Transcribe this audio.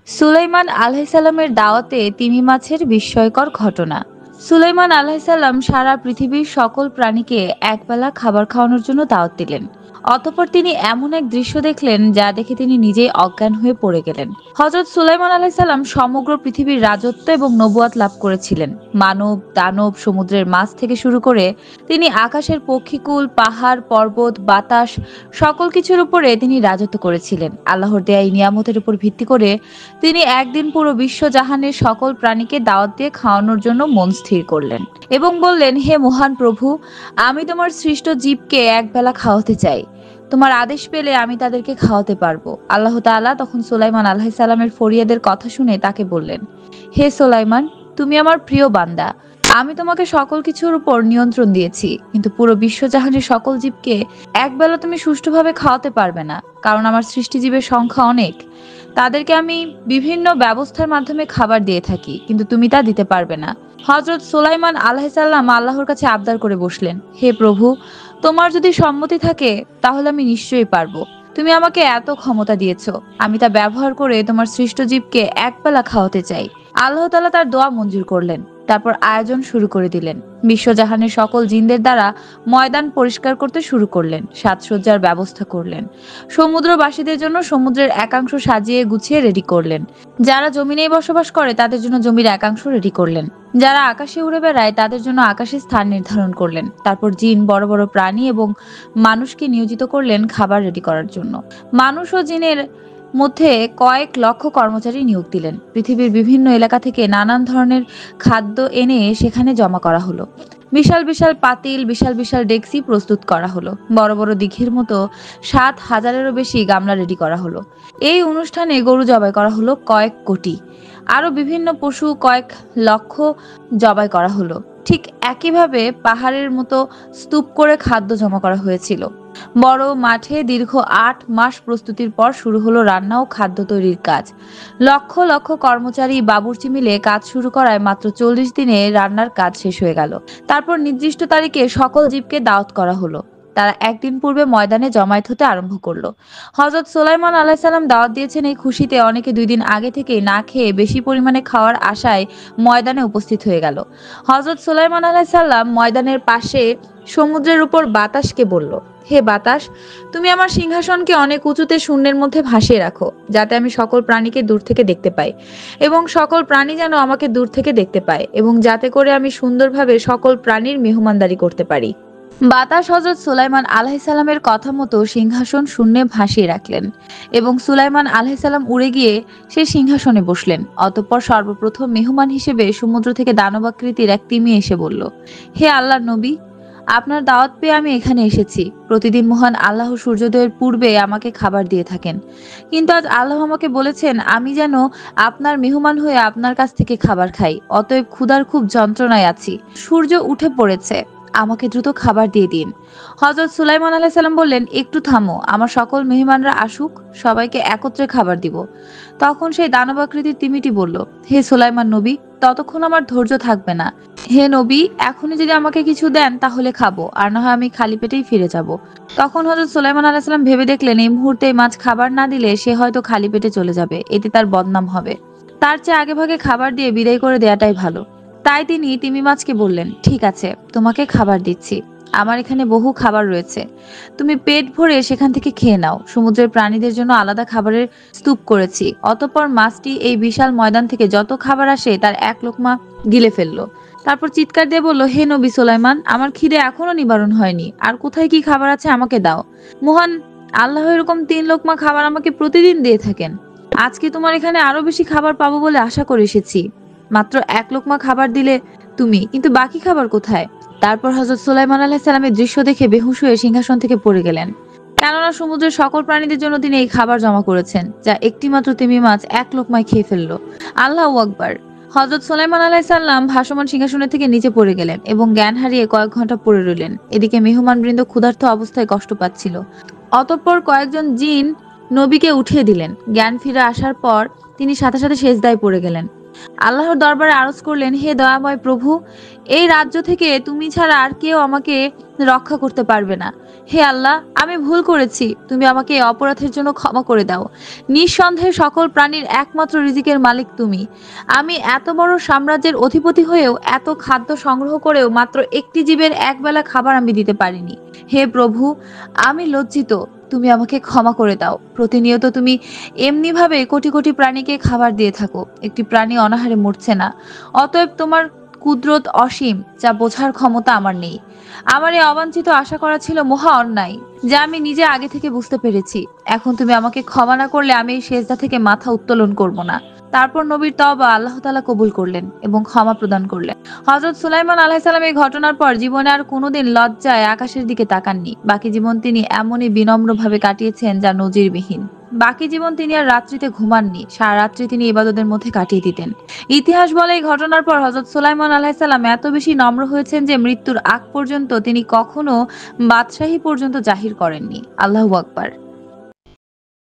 সুলাইমান আলাইহিসসালামের দাওয়াতে তিমি মাছের বিস্ময়কর ঘটনা। সুলাইমান আলাইহিসসালাম সারা পৃথিবীর সকল প্রাণীকে একবেলা খাবার খাওয়ানোর জন্য দাওয়াত দিলেন। অতঃপর তিনি এমন এক দৃশ্য দেখলেন যা দেখে তিনি নিজেই অজ্ঞান হয়ে পড়ে গেলেন। হযরত সুলাইমান আলাইহিসসালাম সমগ্র পৃথিবীর রাজত্ব এবং নবুয়াত লাভ করেছিলেন। মানব, দানব, সমুদ্রের মাছ থেকে শুরু করে তিনি আকাশের পক্ষীকুল, পাহাড়, পর্বত, বাতাস সকল কিছুর উপরে তিনি রাজত্ব করেছিলেন। আল্লাহর দেয়া এই নিয়ামতের উপর ভিত্তি করে তিনি একদিন পুরো বিশ্বজাহানের সকল প্রাণীকে দাওয়াত দিয়ে খাওয়ানোর জন্য মন স্থির করলেন এবং বললেন, হে মহান প্রভু, আমি তোমার সৃষ্ট জীবকে একবেলা খাওয়াতে চাই। তোমার আদেশ পেলে আমি তাদেরকে খাওয়াতে পারবো। আল্লাহ তাআলা তখন সুলাইমান আলাইহিস সালামের ফরিয়াদের কথা শুনে তাকে বললেন, হে সুলাইমান, তুমি আমার প্রিয় বান্দা। আমি তোমাকে সকল কিছুর উপর নিয়ন্ত্রণ দিয়েছি, কিন্তু পুরো বিশ্বজাহানের সকল জীবকে একবেলা তুমি সুষ্ঠুভাবে খাওয়াতে পারবে না, কারণ আমার সৃষ্টি জীবের সংখ্যা অনেক। তাদেরকে আমি বিভিন্ন ব্যবস্থার মাধ্যমে খাবার দিয়ে থাকি, কিন্তু তুমি তা দিতে পারবে না। হযরত সুলাইমান আলাইহিসসালাম আল্লাহর কাছে আবদার করে বসলেন, হে প্রভু, তোমার যদি সম্মতি থাকে তাহলে আমি নিশ্চয়ই পারবো। তুমি আমাকে এত ক্ষমতা দিয়েছো, আমি তা ব্যবহার করে তোমার সৃষ্ট জীবকে একবেলা খাওয়াতে চাই। আল্লাহ তাআলা তার দোয়া মঞ্জুর করলেন। তারপর আয়োজন শুরু করে দিলেন। বিশ্বজাহানের সকল জিনদের দ্বারা ময়দান পরিষ্কার করতে শুরু করলেন। সাজসজ্জার ব্যবস্থা করলেন। সমুদ্রবাসীদের জন্য সমুদ্রের একাংশ সাজিয়ে গুছিয়ে রেডি করলেন। যারা জমিনেই বসবাস করে তাদের জন্য জমির একাংশ রেডি করলেন। যারা আকাশে উড়ে বেড়ায় তাদের জন্য আকাশে স্থান নির্ধারণ করলেন। তারপর জিন, বড় বড় প্রাণী এবং মানুষকে নিয়োজিত করলেন খাবার রেডি করার জন্য। মানুষ ও জিনের মধ্যে কয়েক লক্ষ কর্মচারী নিয়োগ দিলেন। পৃথিবীর বিভিন্ন এলাকা থেকে নানান ধরনের খাদ্য এনে সেখানে জমা করা হলো। বিশাল বিশাল পাতিল, বিশাল বিশাল ডেকচি প্রস্তুত করা হলো। বড় বড় দিঘির মতো ৭,০০০-এরও বেশি গামলা রেডি করা হলো। এই অনুষ্ঠানে গরু জবাই করা হলো কয়েক কোটি। আরো বিভিন্ন পশু কয়েক লক্ষ জবাই করা হলো। ঠিক একইভাবে পাহাড়ের মতো স্তূপ করে খাদ্য জমা করা হয়েছিল। বড় মাঠে দীর্ঘ ৮ মাস প্রস্তুতির পর শুরু হলো রান্না ও খাদ্য তৈরির কাজ। লক্ষ লক্ষ কর্মচারী বাবুর্চি মিলে কাজ শুরু করায় মাত্র ৪০ দিনে রান্নার কাজ শেষ হয়ে গেল। তারপর নির্দিষ্ট তারিখে সকল জীবকে দাওয়াত করা হলো। তারা একদিন পূর্বে ময়দানে জমায়েত হতে আরম্ভ করলো। হযরত সুলাইমান আলাইহিস সালাম দাওয়াত দিয়েছেন এই খুশিতে অনেকে ২ দিন আগে থেকেই না খেয়ে বেশি পরিমাণে খাওয়ার আশায় ময়দানে উপস্থিত হয়ে গেল। হযরত সুলাইমান আলাইহিস সালাম ময়দানের পাশে সমুদ্রের উপর বাতাসকে বলল, হে বাতাস, তুমি আমার সিংহাসনকে অনেক উঁচুতে শূন্যের মধ্যে ভাসিয়ে রাখো, যাতে আমি সকল প্রাণীকে দূর থেকে দেখতে পাই এবং সকল প্রাণী যেন আমাকে দূর থেকে দেখতে পায়, এবং যাতে করে আমি সুন্দরভাবে সকল প্রাণীর মেহমানদারি করতে পারি। বাতাস হযরত সুলাইমান আলাইহিস সালামের কথা মতো সিংহাসন শূন্যে ভাসিয়ে রাখলেন এবং সুলাইমান আলাইহিস সালাম উড়ে গিয়ে সেই সিংহাসনে বসলেন। অতঃপর সর্বপ্রথম মেহমান হিসেবে সমুদ্র থেকে দানবাকৃতির এক তিমি এসে বলল, হে আল্লাহর নবী, আপনার দাওয়াত পেয়ে আমি এখানে এসেছি। প্রতিদিন মহান আল্লাহ সূর্যোদয়ের পূর্বে আমাকে খাবার দিয়ে থাকেন, কিন্তু আজ আল্লাহ আমাকে বলেছেন আমি যেন আপনার মেহমান হয়ে আপনার কাছ থেকে খাবার খাই। অতএব ক্ষুধার খুব যন্ত্রণায় আছি। সূর্য উঠে পড়েছে, আমাকে দ্রুত খাবার দিয়ে দিন। হযরত সুলাইমান আলাইহিস সালাম বললেন, একটু থামো, আমার সকল মেহমানরা আসুক, সবাইকে একত্রে খাবার দিব। তখন সেই দানবাকৃতির তিমিটি বলল, হে সুলাইমান নবী, ততক্ষণ আমার ধৈর্য থাকবে না। হে নবী, এখনই যদি আমাকে কিছু দেন তাহলে খাবো, আর না হয় আমি খালি পেটেই ফিরে যাব। তখন হযরত সুলাইমান আলাইহিস সালাম ভেবে দেখলেন এই মুহূর্তে এই মাছ খাবার না দিলে সে হয়তো খালি পেটে চলে যাবে, এতে তার বদনাম হবে। তার চেয়ে আগেভাগে খাবার দিয়ে বিদায় করে দেয়াটাই ভালো। তাই তিনি তিমি মাছকে বললেন, ঠিক আছে, তোমাকে খাবার দিচ্ছি। আমার এখানে বহু খাবার রয়েছে, তুমি পেট ভরে সেখান থেকে খেয়ে নাও। সমুদ্রের প্রাণীদের জন্য আলাদা খাবারের স্তূপ করেছি। অতঃপর মাছটি এই বিশাল ময়দান থেকে যত খাবার আসে তার এক লোকমা গিলে ফেললো। তারপর চিৎকার দিয়ে বলল, হে নবী সুলাইমান, আমার খিদে এখনো নিবারণ হয়নি, আর কোথায় কি খাবার আছে আমাকে দাও। মহান আল্লাহ এরকম ৩ লোকমা খাবার আমাকে প্রতিদিন দিয়ে থাকেন। আজকে তোমার এখানে আরো বেশি খাবার পাবো বলে আশা করে এসেছি। মাত্র ১ লোকমা খাবার দিলে তুমি, কিন্তু বাকি খাবার কোথায়? তারপর হযরত সুলাইমান আলাইহিস সালামের দৃশ্য দেখে বেহুশ হয়ে সিংহাসন থেকে পড়ে গেলেন, কেননা সমুদ্রের সকল প্রাণীদের জন্য তিনি এই খাবার জমা করেছেন, যা একটিমাত্র তিমি মাছ ১ লোকমায় খেয়ে ফেললো। আল্লাহু আকবার। হযরত সুলাইমান আলাইহিস সালাম ভাসমান সিংহাসনের থেকে নিচে পড়ে গেলেন এবং জ্ঞান হারিয়ে কয়েক ঘন্টা পড়ে রইলেন। এদিকে মেহমানবৃন্দ ক্ষুধার্ত অবস্থায় কষ্ট পাচ্ছিল। অতঃপর কয়েকজন জিন নবীকে উঠিয়ে দিলেন। জ্ঞান ফিরে আসার পর তিনি সাথে সাথে সেজদায় পড়ে গেলেন। আল্লাহর দরবারে আরজ করলেন, হে দয়াময় প্রভু, এই রাজ্য থেকে তুমি ছাড়া আর কেউ আমাকে রক্ষা করতে পারবে না। হে আল্লাহ, আমি ভুল করেছি, তুমি আমাকে এই অপরাধের জন্য ক্ষমা করে দাও। নিঃসন্দেহে সকল প্রাণীর একমাত্র রিজিকের মালিক তুমি। আমি এত বড় সাম্রাজ্যের অধিপতি হয়েও, এত খাদ্য সংগ্রহ করেও মাত্র একটি জীবের একবেলা খাবার আমি দিতে পারিনি। হে প্রভু, আমি লজ্জিত, তুমি আমাকে ক্ষমা করে দাও। প্রতিনিয়ত তুমি এমনি ভাবে কোটি কোটি প্রাণীকে খাবার দিয়ে থাকো, একটি প্রাণী অনাহারে মরছে না। অতএব তোমার কুদরত অসীম, যা বোঝার ক্ষমতা আমার নেই। আমার এই অবাঞ্ছিত আশা করা ছিল মহা অন্যায়, যা আমি নিজে আগে থেকে বুঝতে পেরেছি। এখন তুমি আমাকে ক্ষমা না করলে আমি এই সেজদা থেকে মাথা উত্তোলন করব না। তারপর নবীর তওবা আল্লাহ তাআলা কবুল করলেন এবং ক্ষমা প্রদান করলেন। হযরত সুলাইমান আলাইহিস সালাম এই ঘটনার পর জীবনে আর কোনোদিন লজ্জায় আকাশের দিকে তাকাননি। বাকি জীবন তিনি এমনই বিনম্রভাবে কাটিয়েছেন যা নজিরবিহীন। বাকি জীবন তিনি আর রাত্রিতে ঘুমাননি, সারা রাত্রি তিনি ইবাদতের মধ্যে কাটিয়ে দিতেন। ইতিহাস বলে এই ঘটনার পর হযরত সুলাইমান আলাইহিস সালাম এত বেশি নম্র হয়েছেন যে মৃত্যুর আগ পর্যন্ত তিনি কখনো বাদশাহী পর্যন্ত জাহির করেননি। আল্লাহু আকবার।